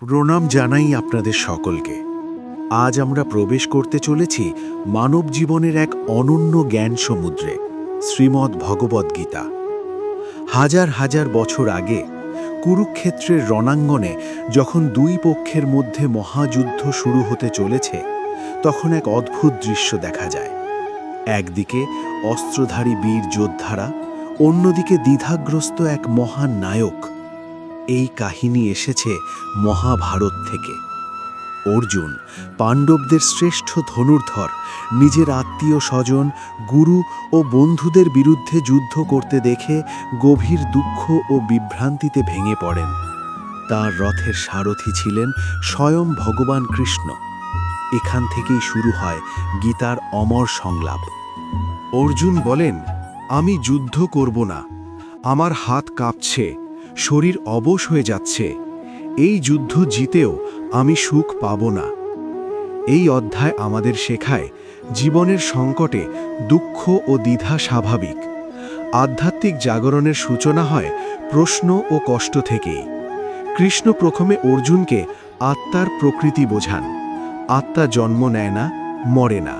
প্রণাম জানাই আপনাদের সকলকে। আজ আমরা প্রবেশ করতে চলেছি মানব জীবনের এক অনন্য জ্ঞান সমুদ্রে, শ্রীমদ্ ভগবদ্গীতা। হাজার হাজার বছর আগে কুরুক্ষেত্রের রণাঙ্গনে যখন দুই পক্ষের মধ্যে মহাযুদ্ধ শুরু হতে চলেছে, তখন এক অদ্ভুত দৃশ্য দেখা যায়। একদিকে অস্ত্রধারী বীর যোদ্ধারা, অন্যদিকে দ্বিধাগ্রস্ত এক মহান নায়ক। এই কাহিনী এসেছে মহাভারত থেকে। অর্জুন, পাণ্ডবদের শ্রেষ্ঠ ধনুর্ধর, নিজের আত্মীয় স্বজন, গুরু ও বন্ধুদের বিরুদ্ধে যুদ্ধ করতে দেখে গভীর দুঃখ ও বিভ্রান্তিতে ভেঙে পড়েন। তার রথের সারথি ছিলেন স্বয়ং ভগবান কৃষ্ণ। এখান থেকেই শুরু হয় গীতার অমর সংলাপ। অর্জুন বলেন, আমি যুদ্ধ করব না, আমার হাত কাঁপছে, শরীর অবশ হয়ে যাচ্ছে, এই যুদ্ধ জিতেও আমি সুখ পাব না। এই অধ্যায় আমাদের শেখায়, জীবনের সংকটে দুঃখ ও দ্বিধা স্বাভাবিক। আধ্যাত্মিক জাগরণের সূচনা হয় প্রশ্ন ও কষ্ট থেকেই। কৃষ্ণ প্রথমে অর্জুনকে আত্মার প্রকৃতি বোঝান। আত্মা জন্ম নেয় না, মরে না,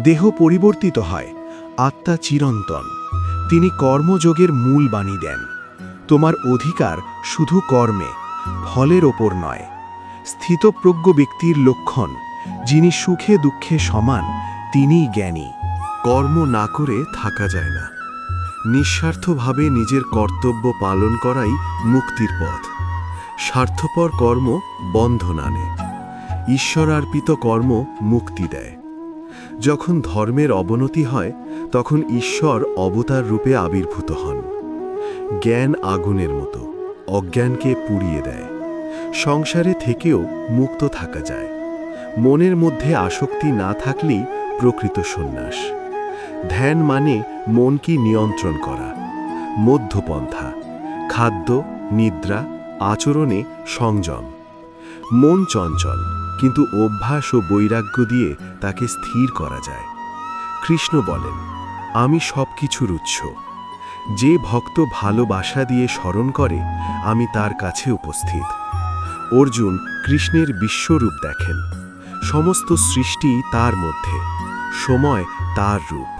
দেহ পরিবর্তিত হয়, আত্মা চিরন্তন। তিনি কর্মযোগের মূল বাণী দেন। তোমার অধিকার শুধু কর্মে, ফলের ওপর নয়। স্থিতপ্রজ্ঞ ব্যক্তির লক্ষণ, যিনি সুখে দুঃখে সমান, তিনিই জ্ঞানী। কর্ম না করে থাকা যায় না। নিঃস্বার্থভাবে নিজের কর্তব্য পালন করাই মুক্তির পথ। স্বার্থপর কর্ম বন্ধন আনে। ঈশ্বরার্পিত কর্ম মুক্তি দেয়। যখন ধর্মের অবনতি হয়, তখন ঈশ্বর অবতার রূপে আবির্ভূত হন। জ্ঞান আগুনের মতো, অজ্ঞানকে পুড়িয়ে দেয়। সংসারে থেকেও মুক্ত থাকা যায়। মনের মধ্যে আসক্তি না থাকলেই প্রকৃত সন্ন্যাস। ধ্যান মানে মনকে নিয়ন্ত্রণ করা। মধ্যপন্থা, খাদ্য, নিদ্রা, আচরণে সংযম। মন চঞ্চল, কিন্তু অভ্যাস ও বৈরাগ্য দিয়ে তাকে স্থির করা যায়। কৃষ্ণ বলেন, আমি সব কিছুর উৎস। যে ভক্ত ভালোবাসা দিয়ে স্মরণ করে, আমি তার কাছে উপস্থিত। অর্জুন কৃষ্ণের বিশ্বরূপ দেখেন। সমস্ত সৃষ্টি তার মধ্যে, সময় তার রূপ।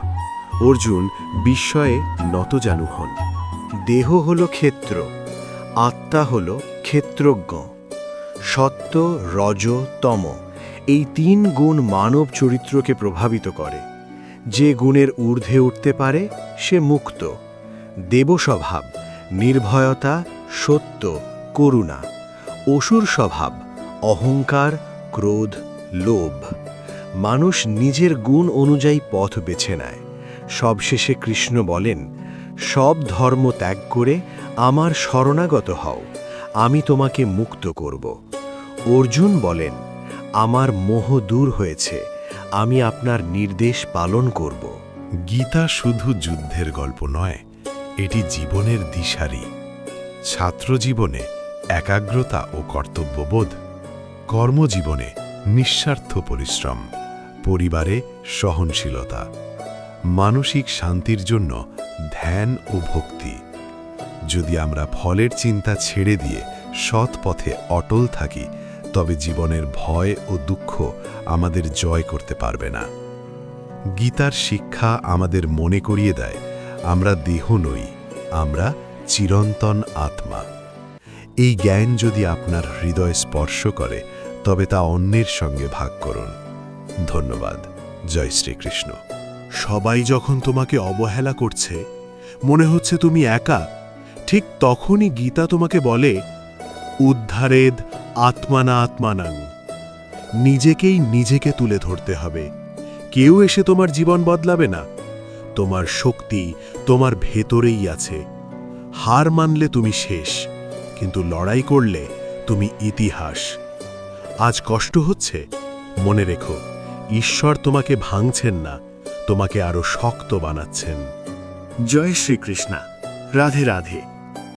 অর্জুন বিস্ময়ে নতজানু হন। দেহ হল ক্ষেত্র, আত্মা হল ক্ষেত্রজ্ঞ। সত্য, রজ, তম, এই তিন গুণ মানব চরিত্রকে প্রভাবিত করে। যে গুণের ঊর্ধ্বে উঠতে পারে, সে মুক্ত। দেবস্বভাব, নির্ভয়তা, সত্য, করুণা। অসুর স্বভাব, অহংকার, ক্রোধ, লোভ। মানুষ নিজের গুণ অনুযায়ী পথ বেছে নেয়। সবশেষে কৃষ্ণ বলেন, সব ধর্ম ত্যাগ করে আমার শরণাগত হও, আমি তোমাকে মুক্ত করব। অর্জুন বলেন, আমার মোহ দূর হয়েছে, আমি আপনার নির্দেশ পালন করব। গীতা শুধু যুদ্ধের গল্প নয়, এটি জীবনের দিশারি। ছাত্রজীবনে একাগ্রতা ও কর্তব্যবোধ, কর্মজীবনে নিঃস্বার্থ পরিশ্রম, পরিবারে সহনশীলতা, মানসিক শান্তির জন্য ধ্যান ও ভক্তি। যদি আমরা ফলের চিন্তা ছেড়ে দিয়ে সৎ পথে অটল থাকি, তবে জীবনের ভয় ও দুঃখ আমাদের জয় করতে পারবে না। গীতার শিক্ষা আমাদের মনে করিয়ে দেয়, আমরা দেহ নই, আমরা চিরন্তন আত্মা। এই জ্ঞান যদি আপনার হৃদয় স্পর্শ করে, তবে তা অন্যের সঙ্গে ভাগ করুন। ধন্যবাদ। জয় শ্রীকৃষ্ণ। সবাই যখন তোমাকে অবহেলা করছে, মনে হচ্ছে তুমি একা, ঠিক তখনই গীতা তোমাকে বলে, উদ্ধারেদ আত্মানা আত্মানাং। নিজেকেই নিজেকে তুলে ধরতে হবে। কেউ এসে তোমার জীবন বদলাবে না। তোমার শক্তি তোমার ভেতরেই আছে। হার মানলে তুমি শেষ, কিন্তু লড়াই করলে তুমি ইতিহাস। আজ কষ্ট হচ্ছে, মনে রেখো, ঈশ্বর তোমাকে ভাঙছেন না, তোমাকে আরো শক্ত বানাচ্ছেন। জয় শ্রীকৃষ্ণ। রাধে রাধে।